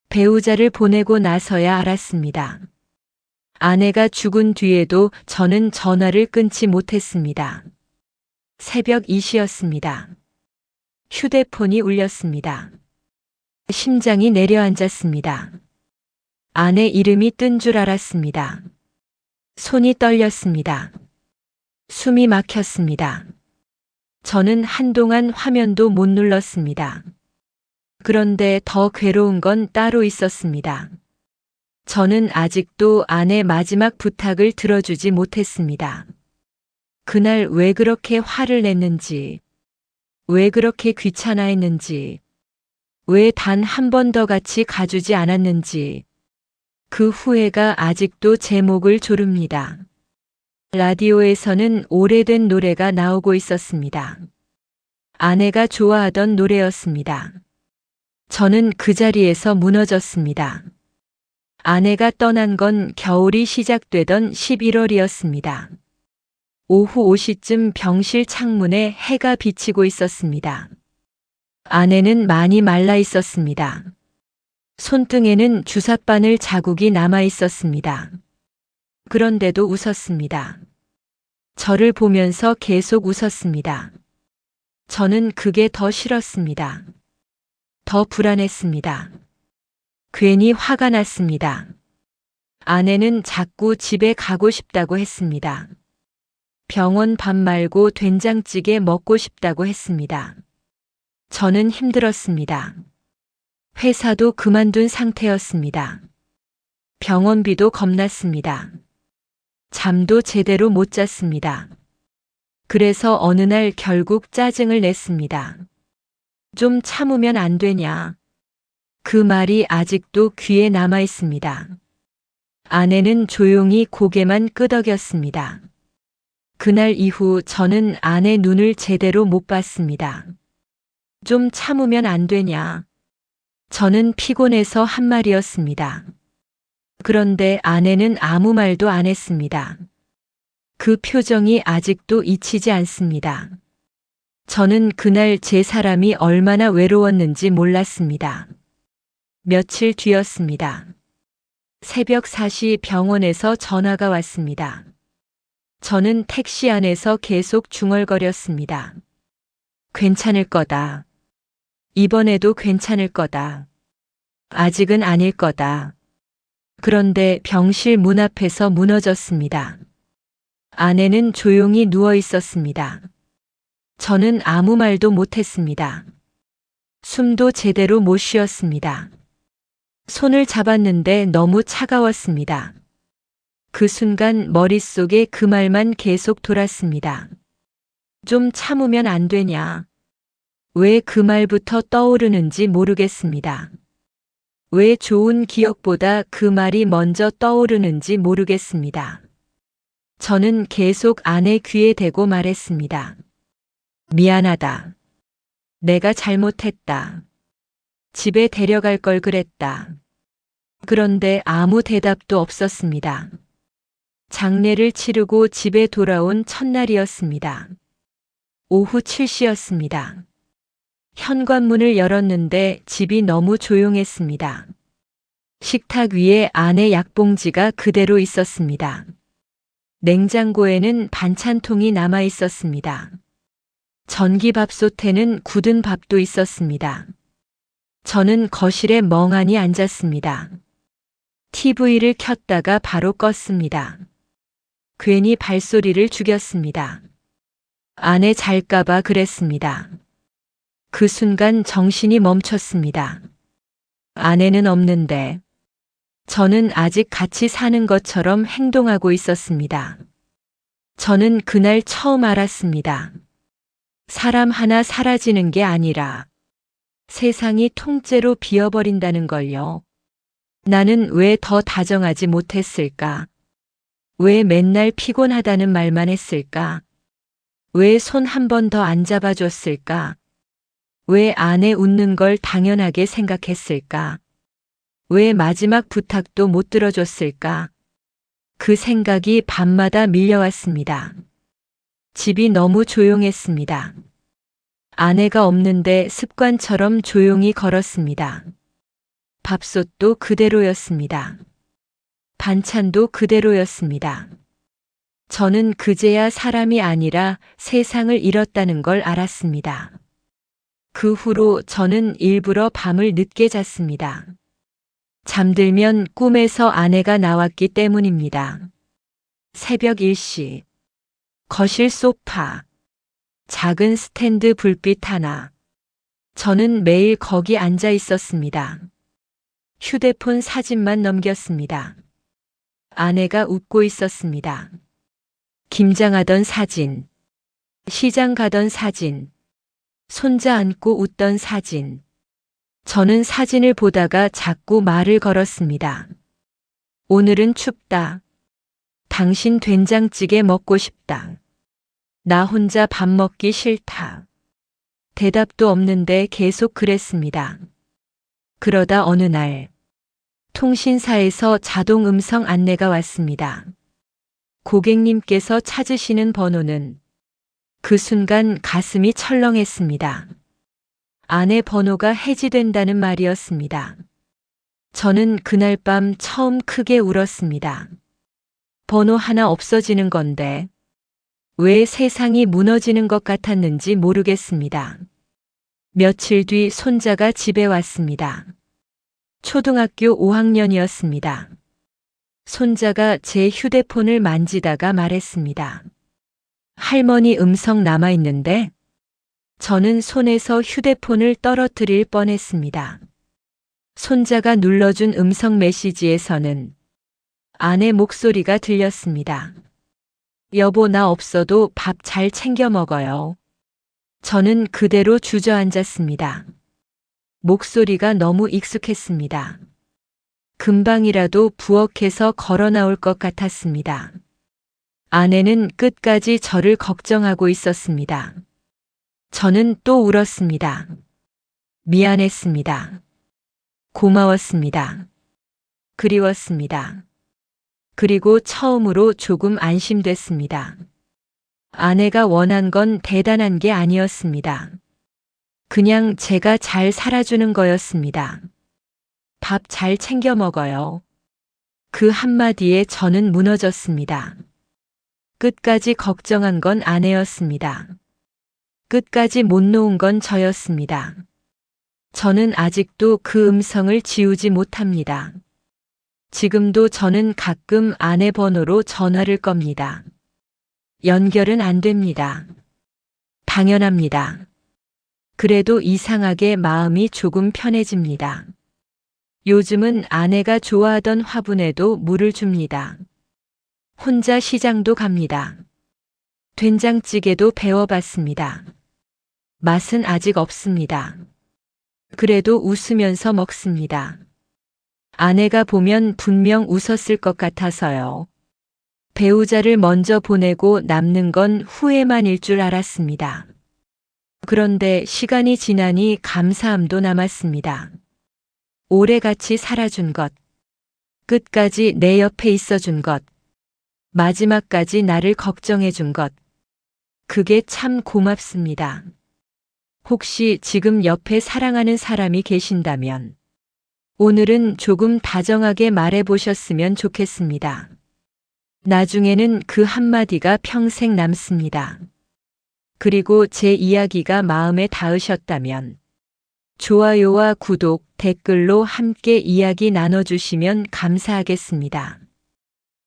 배우자를 보내고 나서야 알았습니다. 아내가 죽은 뒤에도 저는 전화를 끊지 못했습니다. 새벽 2시였습니다. 휴대폰이 울렸습니다. 심장이 내려앉았습니다. 아내 이름이 뜬 줄 알았습니다. 손이 떨렸습니다. 숨이 막혔습니다. 저는 한동안 화면도 못 눌렀습니다. 그런데 더 괴로운 건 따로 있었습니다. 저는 아직도 아내 마지막 부탁을 들어주지 못했습니다. 그날 왜 그렇게 화를 냈는지, 왜 그렇게 귀찮아했는지, 왜 단 한 번 더 같이 가주지 않았는지, 그 후회가 아직도 제 목을 조릅니다. 라디오에서는 오래된 노래가 나오고 있었습니다. 아내가 좋아하던 노래였습니다. 저는 그 자리에서 무너졌습니다. 아내가 떠난 건 겨울이 시작되던 11월이었습니다. 오후 5시쯤 병실 창문에 해가 비치고 있었습니다. 아내는 많이 말라 있었습니다. 손등에는 주사바늘 자국이 남아 있었습니다. 그런데도 웃었습니다. 저를 보면서 계속 웃었습니다. 저는 그게 더 싫었습니다. 더 불안했습니다. 괜히 화가 났습니다. 아내는 자꾸 집에 가고 싶다고 했습니다. 병원 밥 말고 된장찌개 먹고 싶다고 했습니다. 저는 힘들었습니다. 회사도 그만둔 상태였습니다. 병원비도 겁났습니다. 잠도 제대로 못 잤습니다. 그래서 어느 날 결국 짜증을 냈습니다. 좀 참으면 안 되냐? 그 말이 아직도 귀에 남아 있습니다. 아내는 조용히 고개만 끄덕였습니다. 그날 이후 저는 아내 눈을 제대로 못 봤습니다. 좀 참으면 안 되냐? 저는 피곤해서 한 말이었습니다. 그런데 아내는 아무 말도 안 했습니다. 그 표정이 아직도 잊히지 않습니다. 저는 그날 제 사람이 얼마나 외로웠는지 몰랐습니다. 며칠 뒤였습니다. 새벽 4시 병원에서 전화가 왔습니다. 저는 택시 안에서 계속 중얼거렸습니다. 괜찮을 거다. 이번에도 괜찮을 거다. 아직은 아닐 거다. 그런데 병실 문 앞에서 무너졌습니다. 아내는 조용히 누워 있었습니다. 저는 아무 말도 못했습니다. 숨도 제대로 못 쉬었습니다. 손을 잡았는데 너무 차가웠습니다. 그 순간 머릿속에 그 말만 계속 돌았습니다. 좀 참으면 안 되냐? 왜 그 말부터 떠오르는지 모르겠습니다. 왜 좋은 기억보다 그 말이 먼저 떠오르는지 모르겠습니다. 저는 계속 아내 귀에 대고 말했습니다. 미안하다. 내가 잘못했다. 집에 데려갈 걸 그랬다. 그런데 아무 대답도 없었습니다. 장례를 치르고 집에 돌아온 첫날이었습니다. 오후 7시였습니다. 현관문을 열었는데 집이 너무 조용했습니다. 식탁 위에 아내 약봉지가 그대로 있었습니다. 냉장고에는 반찬통이 남아 있었습니다. 전기밥솥에는 굳은 밥도 있었습니다. 저는 거실에 멍하니 앉았습니다. TV를 켰다가 바로 껐습니다. 괜히 발소리를 죽였습니다. 아내 잘까봐 그랬습니다. 그 순간 정신이 멈췄습니다. 아내는 없는데 저는 아직 같이 사는 것처럼 행동하고 있었습니다. 저는 그날 처음 알았습니다. 사람 하나 사라지는 게 아니라 세상이 통째로 비어버린다는 걸요. 나는 왜 더 다정하지 못했을까? 왜 맨날 피곤하다는 말만 했을까? 왜 손 한 번 더 안 잡아줬을까? 왜 아내 웃는 걸 당연하게 생각했을까? 왜 마지막 부탁도 못 들어줬을까? 그 생각이 밤마다 밀려왔습니다. 집이 너무 조용했습니다. 아내가 없는데 습관처럼 조용히 걸었습니다. 밥솥도 그대로였습니다. 반찬도 그대로였습니다. 저는 그제야 사람이 아니라 세상을 잃었다는 걸 알았습니다. 그 후로 저는 일부러 밤을 늦게 잤습니다. 잠들면 꿈에서 아내가 나왔기 때문입니다. 새벽 1시. 거실 소파. 작은 스탠드 불빛 하나. 저는 매일 거기 앉아 있었습니다. 휴대폰 사진만 넘겼습니다. 아내가 웃고 있었습니다. 김장하던 사진, 시장 가던 사진, 손자 안고 웃던 사진. 저는 사진을 보다가 자꾸 말을 걸었습니다. 오늘은 춥다. 당신 된장찌개 먹고 싶다. 나 혼자 밥 먹기 싫다. 대답도 없는데 계속 그랬습니다. 그러다 어느 날 통신사에서 자동 음성 안내가 왔습니다. 고객님께서 찾으시는 번호는. 그 순간 가슴이 철렁했습니다. 아내 번호가 해지된다는 말이었습니다. 저는 그날 밤 처음 크게 울었습니다. 번호 하나 없어지는 건데 왜 세상이 무너지는 것 같았는지 모르겠습니다. 며칠 뒤 손자가 집에 왔습니다. 초등학교 5학년이었습니다. 손자가 제 휴대폰을 만지다가 말했습니다. 할머니 음성 남아있는데? 저는 손에서 휴대폰을 떨어뜨릴 뻔했습니다. 손자가 눌러준 음성 메시지에서는 아내 목소리가 들렸습니다. 여보, 나 없어도 밥 잘 챙겨 먹어요. 저는 그대로 주저앉았습니다. 목소리가 너무 익숙했습니다. 금방이라도 부엌에서 걸어 나올 것 같았습니다. 아내는 끝까지 저를 걱정하고 있었습니다. 저는 또 울었습니다. 미안했습니다. 고마웠습니다. 그리웠습니다. 그리고 처음으로 조금 안심됐습니다. 아내가 원한 건 대단한 게 아니었습니다. 그냥 제가 잘 살아주는 거였습니다. 밥 잘 챙겨 먹어요. 그 한마디에 저는 무너졌습니다. 끝까지 걱정한 건 아내였습니다. 끝까지 못 놓은 건 저였습니다. 저는 아직도 그 음성을 지우지 못합니다. 지금도 저는 가끔 아내 번호로 전화를 겁니다. 연결은 안 됩니다. 당연합니다. 그래도 이상하게 마음이 조금 편해집니다. 요즘은 아내가 좋아하던 화분에도 물을 줍니다. 혼자 시장도 갑니다. 된장찌개도 배워봤습니다. 맛은 아직 없습니다. 그래도 웃으면서 먹습니다. 아내가 보면 분명 웃었을 것 같아서요. 배우자를 먼저 보내고 남는 건 후회만일 줄 알았습니다. 그런데 시간이 지나니 감사함도 남았습니다. 오래 같이 살아준 것, 끝까지 내 옆에 있어준 것, 마지막까지 나를 걱정해준 것, 그게 참 고맙습니다. 혹시 지금 옆에 사랑하는 사람이 계신다면 오늘은 조금 다정하게 말해보셨으면 좋겠습니다. 나중에는 그 한마디가 평생 남습니다. 그리고 제 이야기가 마음에 닿으셨다면 좋아요와 구독, 댓글로 함께 이야기 나눠주시면 감사하겠습니다.